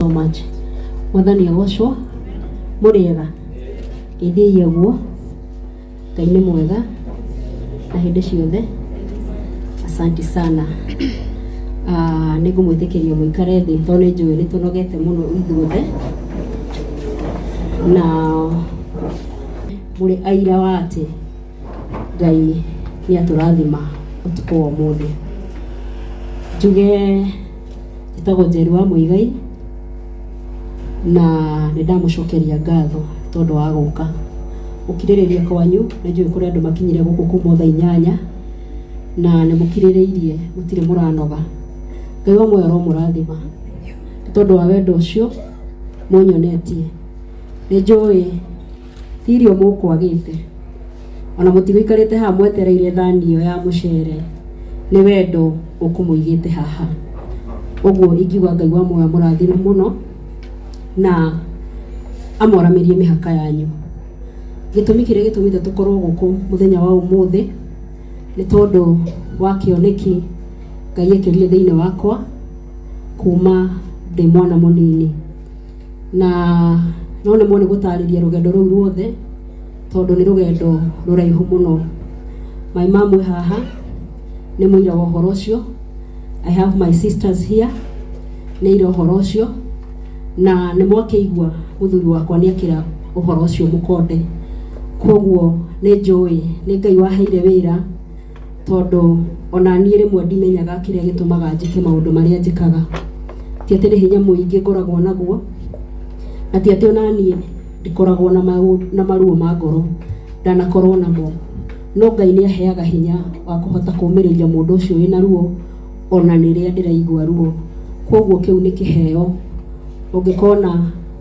So much. Mwathani agocwo muriega ithiĩ guo Ngai nĩ mwega na hĩndĩ ciothe. Asante sana. Nĩngũmwĩtĩkĩria mũikare thĩ tondũ nĩ njũĩ nĩ tũnogete mũno ithuothe na mũrĩ aira wa atĩ Ngai nĩ atũrathima ũtukũ wa ũmũthĩ. Njuge njĩtagwo Njeri wa muigai na nĩ ndamũcokeria ngatho tondũ wa gũka ũkirĩrĩria kwanyu. Nĩ njũĩ kũrĩ andũ makinyire gũkũ kuma thaa 8 na nĩ mũkirĩrĩirie gũtirĩ mũranoga. Ngai wa muoyo aromũrathima tondũ wa wendo ũcio mũnyonetie. Nĩ njũĩ ti irio mũkwagĩte ona mũtigũikarĩte haha mwetereire thani ĩyo ya mũcere, nĩ wendo ũkũmũigĩte haha. Ũguo ingiuga Ngai wa muoyo mũrathime mũno na amoramĩrie mĩhaka yanyu. Gĩtũmi kĩrĩa gĩtũmĩte tũkorwo gũkũ mũthenya wa ũmũthĩ nĩ tondũ wa kĩoneki Ngai ekĩrire thĩinĩ wakwa kuma ndĩ mwana mũnini, na no nĩ mwone gũtarĩria rũgendo rũu ruothe tondũ nĩ rũgendo rũraihu mũno. My mom wĩ haha nĩ mũira wa ũhoro ũcio. I have my sisters here nĩ ira ũhoro ũcio, na nĩ mwakĩigua mũthuri wakwa nĩ akĩra ũhoro ũcio mũkonde. Koguo nĩ njũĩ nĩ Ngai waheire wĩra tondũ ona niĩ rĩmwe ndimenyaga kĩrĩa gĩtũmaga njĩke maũndũ marĩa njĩkaga. Ti atĩ nĩ hinya mũingĩ ngoragwo naguo, na ti atĩ ona niĩ ndikoragwo na maruo ma ngoro, ndanakorwo namo, no Ngai nĩ aheaga hinya wa kũhota kũũmĩrĩria mũndũ ũcio wĩna ruo ona rĩrĩa ndĩraigua ruo. Koguo kĩu nĩ kĩheo. Ũngĩkona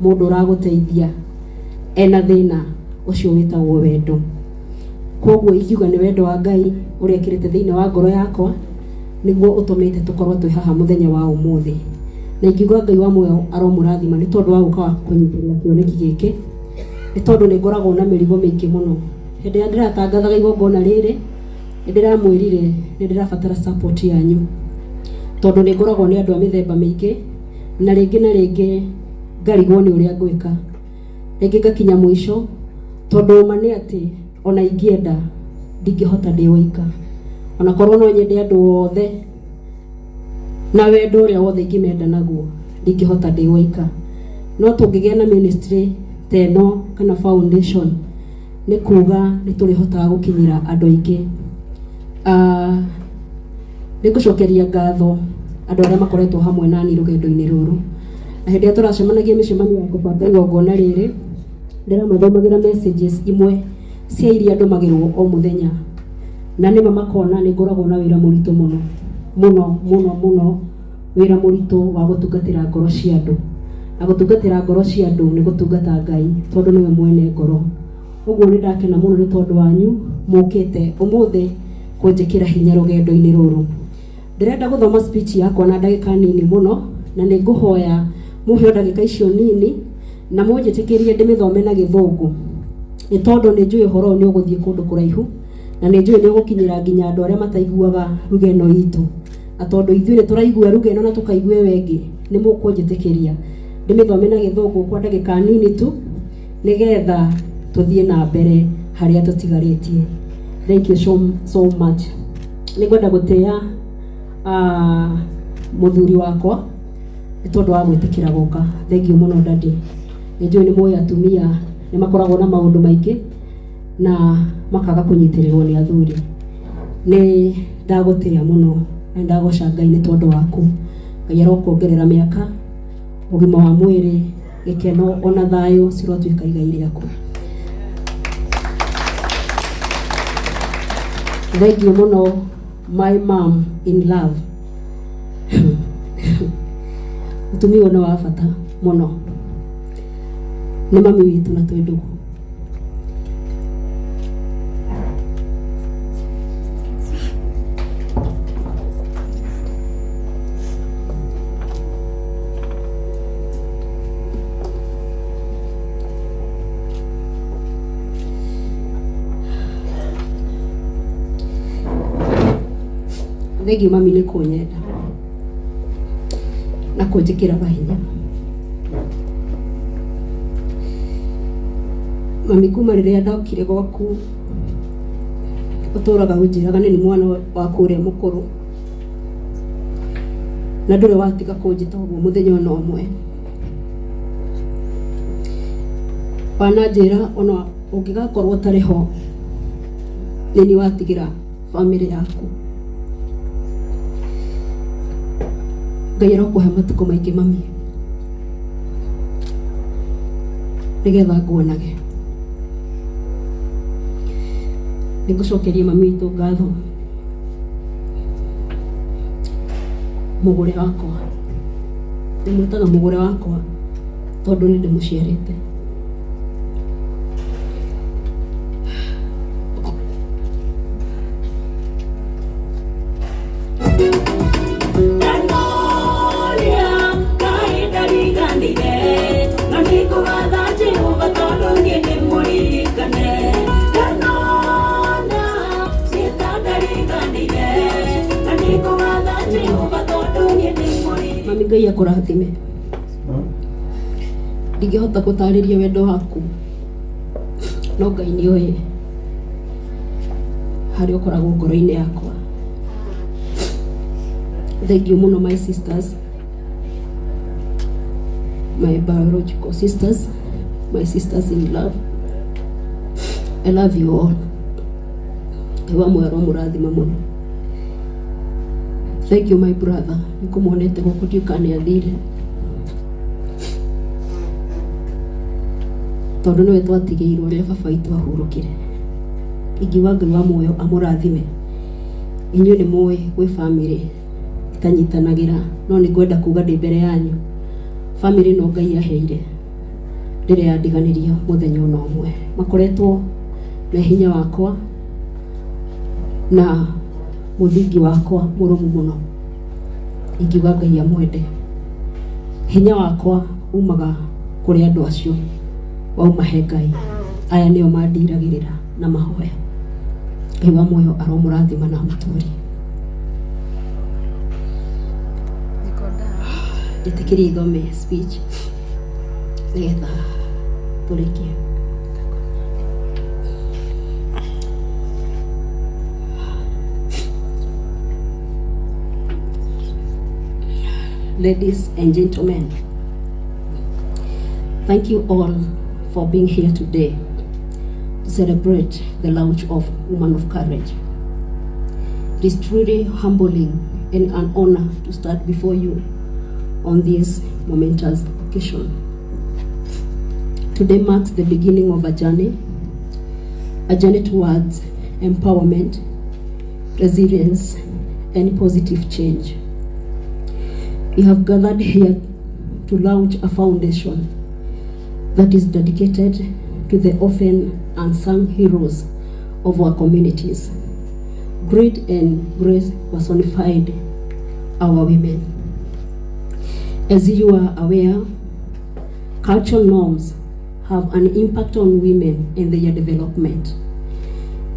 mũndũ ũragũteithia ena thĩna, ũcio wĩtagwo wendo. Koguo ingiuga nĩ wendo wa Ngai ũrĩa ekĩrĩte thĩinĩ wa ngoro yakwa nĩguo ũtũmĩte tũkorwo twĩ haha mũthenya wa ũmũthĩ. Na ingiuga Ngai wa muoyo aromũrathima nĩ tondũ wa gũka kũnyitĩrĩra kĩoneki gĩkĩ, nĩ tondũ nĩ ngoragwo na mĩrigo mĩingĩ mũno. Hĩndĩ ĩrĩa ndĩratangathaga igongona rĩrĩ nĩ ndĩramwĩrire nĩ ndĩrabatara support yanyu tondũ nĩ ngoragwo nĩ andũ a mĩthemba mĩingĩ, na rĩngĩ ngarigwo nĩ ũrĩa ngwĩka, rĩngĩ ngakinya mũico tondũ ma nĩ atĩ ona ingĩenda ndingĩhota ndĩ wĩika. Ona korwo no nyende andũ othe na wendo ũrĩa wothe ingĩmenda naguo ndingĩhota ndĩ wĩika. No tũngĩgĩa na ministry teno kana foundation nĩ kuga nĩ tũrĩhotaga gũkinyĩra andũ aingĩ. Nĩ ngũcokeria ngatho andũ arĩa makoretwo hamwe nani rũgendo-inĩ rũrũ, na hĩndĩ ĩrĩa tũracemanagia mĩcemanio ya kũbanga igongona rĩrĩ ndĩramathomagĩra messages imwe cia iria ndũmagĩrwo o mũthenya, na nĩma makona nĩ ngoragwo na wĩra mũritũ mũno mũno mũno mũno, wĩra mũritũ wa gũtungatĩra ngoro cia andũ, na gũtungatĩra ngoro cia andũ nĩ gũtungata Ngai tondũ nĩwe mwene ngoro. Ũguo nĩ ndakena mũno nĩ tondũ wanyu mũkĩte ũmũthĩ kũnjĩkĩra hinya rũgendo-inĩ rũrũ. Ndĩrenda gũthoma speech yakwa na ndagĩka nini mũno, na nĩ ngũhoya mũhe ndagĩka icio nini na mũnjĩtĩkĩrie ndĩmĩthome na Gĩthũngũ, nĩ tondũ nĩ njũĩ ũhoro nĩ ũgũthiĩ kũndũ kũraihu, na nĩ njũĩ nĩ ũgũkinyĩra nginya andũ arĩa mataiguaga ruga ĩno itũ. Na tondũ ithuĩ nĩ tũraigua ruga ĩno na tũkaigua wengĩ, nĩ mũkũnjĩtĩkĩria ndĩmĩthome na Gĩthũngũ kwa ndagĩka nini tu nĩgetha tũthiĩ na mbere harĩa tũtigarĩtie. Thank you so much. Nĩ ngwenda gũtĩa mũthuri wakwa nĩ tondũ wa gwĩtĩkĩra gũka. Thank you mũno daddy. Nĩ njũĩ nĩ mũĩ atumia nĩ makoragwo na maũndũ maingĩ na makaga kũnyitĩrĩrwo nĩ athuri. Nĩ ndagũtĩa mũno na ndagoca Ngai nĩ tondũ waku. Ngai arokuongerera mĩaka, ũgima wa mwĩrĩ, gĩkeno ona thayũ cirotuĩka igai rĩaku. Thank you mũno my mom in love. Mũtumia ũyũ nĩ wa bata mũno, nĩ mami witũ na twĩ ndugu. Thengiũ mami nĩ kũnyenda na kũnjĩkĩra hinya. mami kuma riria ndokire gwaku uturaga unjiraga ni mwana waku uria mukuru na ndure watiga kunjita uguo muthenya ona umwe wananjira ona ungigakorwo tariho nini watigira family yaku Ngai arokuhe matuko maingi mami nigetha nguonage nigucokeria mami witu ngatho mugure wakwa ndimwitaga mugure wakwa tondu ni ndimuciarite Mami Ngai akurathime ndingihota gutariria wendo waku no Ngai ni oe hari ukoragwo ngoro-ini yakwa thank you muno my sisters, my biological sisters, my sisters in love. I love you all. Ewa mwero murathima muno. Thank you my brother. Nikumonete gukutukane athire. Tondu niwe twatigiirwo ria baba itu ahurukire. Ingiuga Ngai wa muoyo amurathime. Inyuĩ nĩ mũĩ gwĩ family itanyitanagira no nĩ ngwenda kuga ndĩ mbere yanyu. Family no Ngai aheire rĩrĩa yandiganiria mũthenya ona ũmwe. Makoretwo na hinya wakwa na muthingi wakwa murumu muno. Ingiuga Ngai amwende. Hinya wakwa umaga kuri andu acio wauma he Ngai. Aya nĩo mandiragĩrĩra na mahoya. Ngai wa muoyo aromurathima na muturi. Nditikiri ithome speech nigetha turikie. Ladies and gentlemen, thank you all for being here today to celebrate the launch of Woman of Courage. It is truly humbling and an honor to stand before you on this momentous occasion. Today marks the beginning of a journey towards empowerment, resilience, and positive change. We have gathered here to launch a foundation that is dedicated to the often unsung heroes of our communities. Grit and grace personified our women. As you are aware, cultural norms have an impact on women and their development.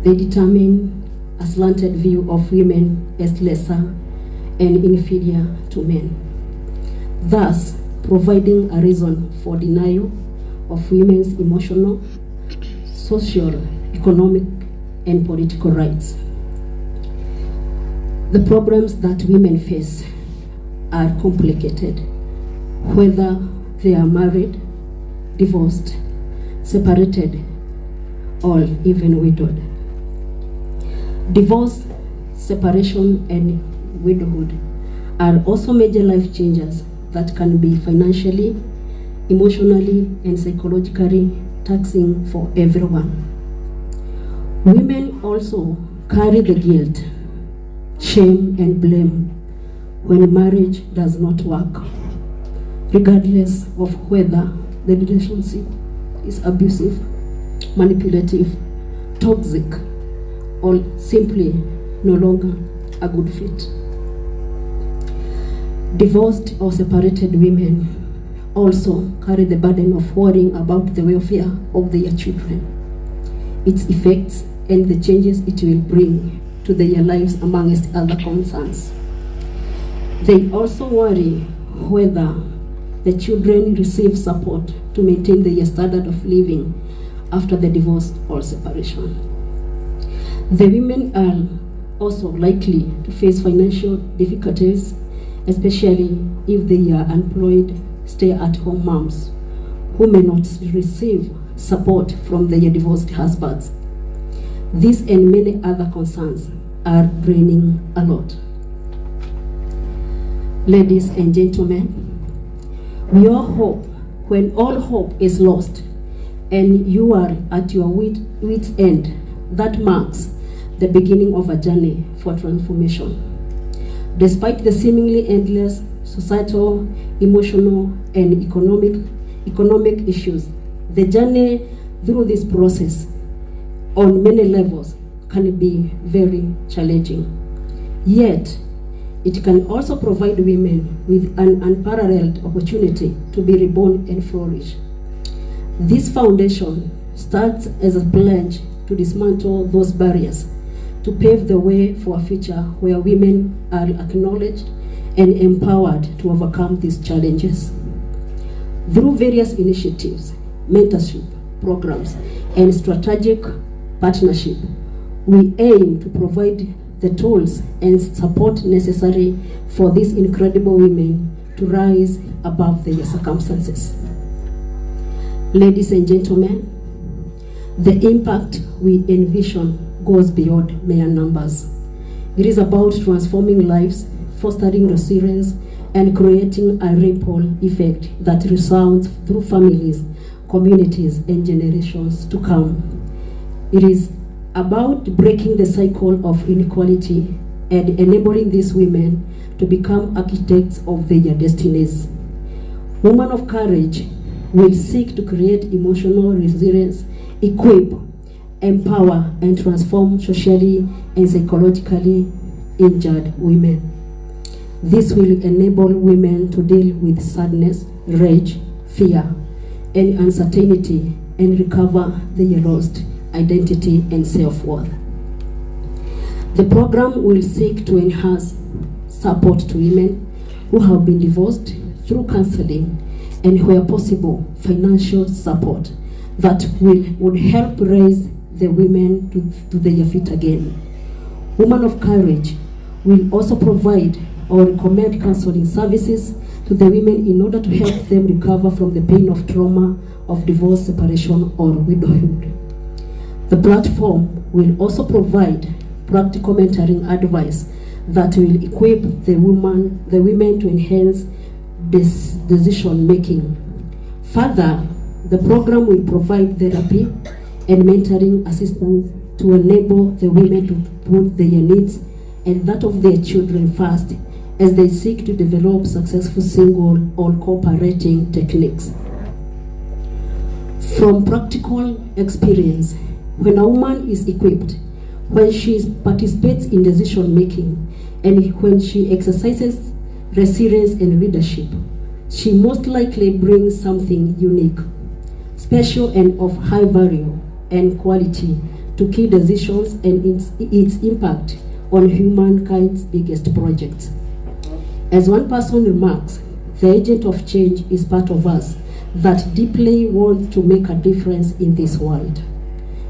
They determine a slanted view of women as lesser and inferior to men, thus providing a reason for denial of women's emotional, social, economic, and political rights. The problems that women face are complicated, whether they are married, divorced, separated, or even widowed. Divorce, separation, and widowhood are also major life changes that can be financially, emotionally, and psychologically taxing for everyone. Women also carry the guilt, shame, and blame when marriage does not work, regardless of whether the relationship is abusive, manipulative, toxic, or simply no longer a good fit. Divorced or separated women also carry the burden of worrying about the welfare of their children, its effects, and the changes it will bring to their lives, amongst other concerns. They also worry whether the children receive support to maintain their standard of living after the divorce or separation. The women are also likely to face financial difficulties, especially if they are employed stay-at-home moms who may not receive support from their divorced husbands. These and many other concerns are draining a lot. Ladies and gentlemen, we all hope when all hope is lost and you are at your wit's end, that marks the beginning of a journey for transformation. Despite the seemingly endless societal, emotional, and economic issues, the journey through this process on many levels can be very challenging. Yet, it can also provide women with an unparalleled opportunity to be reborn and flourish. This foundation starts as a pledge to dismantle those barriers, to pave the way for a future where women are acknowledged and empowered to overcome these challenges. Through various initiatives, mentorship programs, and strategic partnership, we aim to provide the tools and support necessary for these incredible women to rise above their circumstances. Ladies and gentlemen, the impact we envision goes beyond mere numbers. It is about transforming lives, fostering resilience, and creating a ripple effect that resounds through families, communities, and generations to come. It is about breaking the cycle of inequality and enabling these women to become architects of their destinies. Women of courage will seek to create emotional resilience, equip, empower, and transform socially and psychologically injured women. This will enable women to deal with sadness, rage, fear, and uncertainty and recover their lost identity and self-worth. The program will seek to enhance support to women who have been divorced through counseling and, where possible, financial support that would help raise the women to their feet again. Women of courage will also provide or recommend counseling services to the women in order to help them recover from the pain of trauma of divorce, separation, or widowhood. The platform will also provide practical mentoring advice that will equip the women to enhance this decision making. Further, the program will provide therapy and mentoring assistance to enable the women to put their needs and that of their children first as they seek to develop successful single or co-parenting techniques. From practical experience, when a woman is equipped, when she participates in decision making, and when she exercises resilience and leadership, she most likely brings something unique, special, and of high value and quality to key decisions and its impact on humankind's biggest projects. As one person remarks, the agent of change is part of us that deeply wants to make a difference in this world,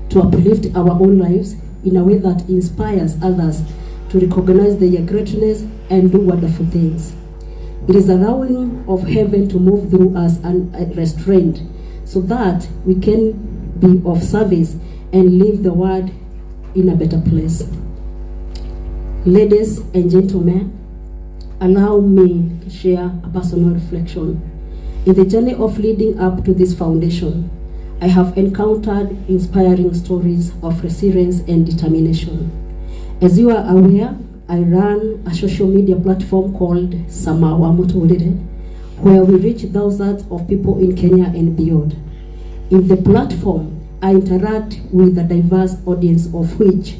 to uplift our own lives in a way that inspires others to recognize their greatness and do wonderful things. It is allowing of heaven to move through us unrestrained so that we can be of service and leave the world in a better place. Ladies and gentlemen, allow me to share a personal reflection. In the journey of leading up to this foundation, I have encountered inspiring stories of resilience and determination. As you are aware, I run a social media platform called Samawa Muturire, where we reach thousands of people in Kenya and beyond. In the platform, I interact with a diverse audience of which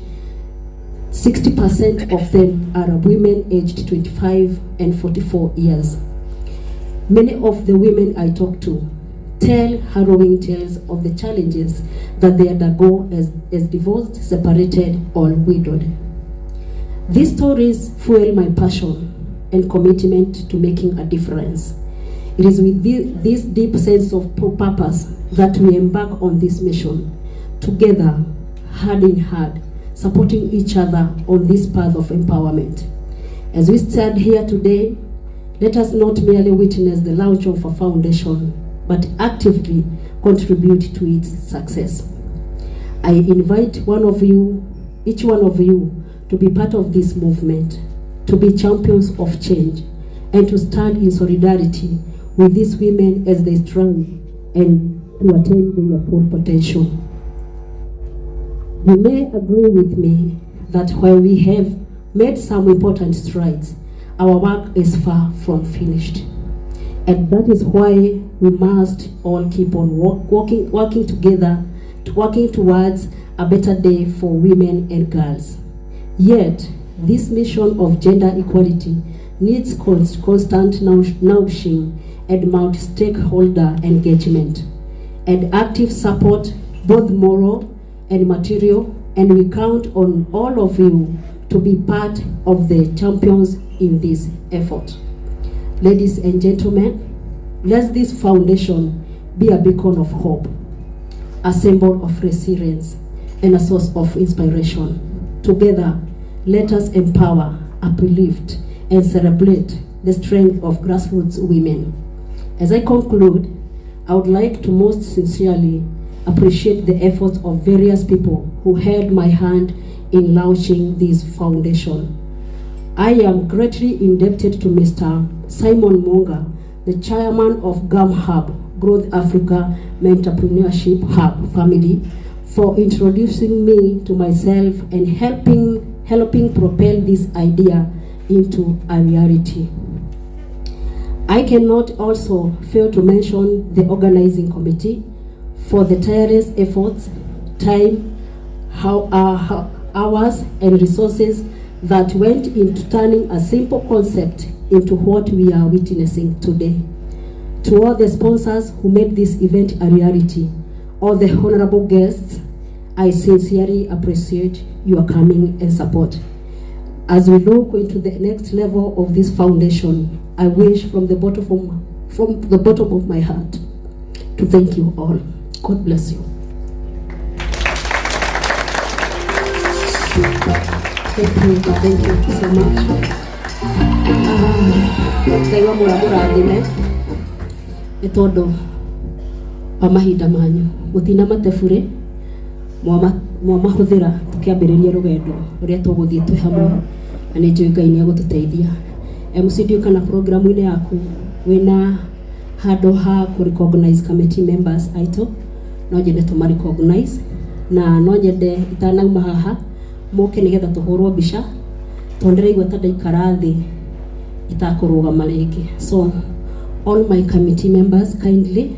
60% of them are women aged 25 and 44 years. Many of the women I talk to tell harrowing tales of the challenges that they undergo as divorced, separated, or widowed. These stories fuel my passion and commitment to making a difference. It is with this deep sense of purpose that we embark on this mission, together, hand in hand, supporting each other on this path of empowerment. As we stand here today, let us not merely witness the launch of a foundation, but actively contribute to its success. I invite each one of you, to be part of this movement, to be champions of change, and to stand in solidarity with these women as they strive and to attain their full potential. You may agree with me that while we have made some important strides, our work is far from finished. And that is why we must all keep on working together, working towards a better day for women and girls. Yet, this mission of gender equality needs constant nourishing and multi-stakeholder engagement and active support, both moral and material, and we count on all of you to be part of the champions in this effort. Ladies and gentlemen, let this foundation be a beacon of hope, a symbol of resilience, and a source of inspiration. Together, let us empower, uplift, and celebrate the strength of grassroots women. As I conclude, I would like to most sincerely appreciate the efforts of various people who held my hand in launching this foundation. I am greatly indebted to Mr. Simon Munga, the chairman of GAM Hub, Growth Africa Mentorpreneurship Hub family, for introducing me to myself and helping propel this idea into a reality. I cannot also fail to mention the organizing committee for the tireless efforts, time, hours, and resources that went into turning a simple concept into what we are witnessing today. To all the sponsors who made this event a reality, all the honorable guests, I sincerely appreciate your coming and support. As we look into the next level of this foundation, I wish from the bottom of my heart to thank you all. God bless you. Thank you so much. Ndaiwa mũrathime nĩ tondũ wa mahinda manyu mũtina matebure mwamahũthĩra tũkĩambĩrĩria rũgendo rũrĩa tũgũthiĩ twĩ hamwe, na nĩ njũĩ Ngai nĩ egũtũteithia. MC kana programu-inĩ yaku wĩna handũ ha kũ-recognize committee members aitũ, no nyende tũma-recognize, na no nyende itanauma haha mũke nĩgetha tũhũrwo mbica tondũ ndĩraigua ta ndaikara thĩ itakũrũgama rĩngĩ. So all my committee members kindly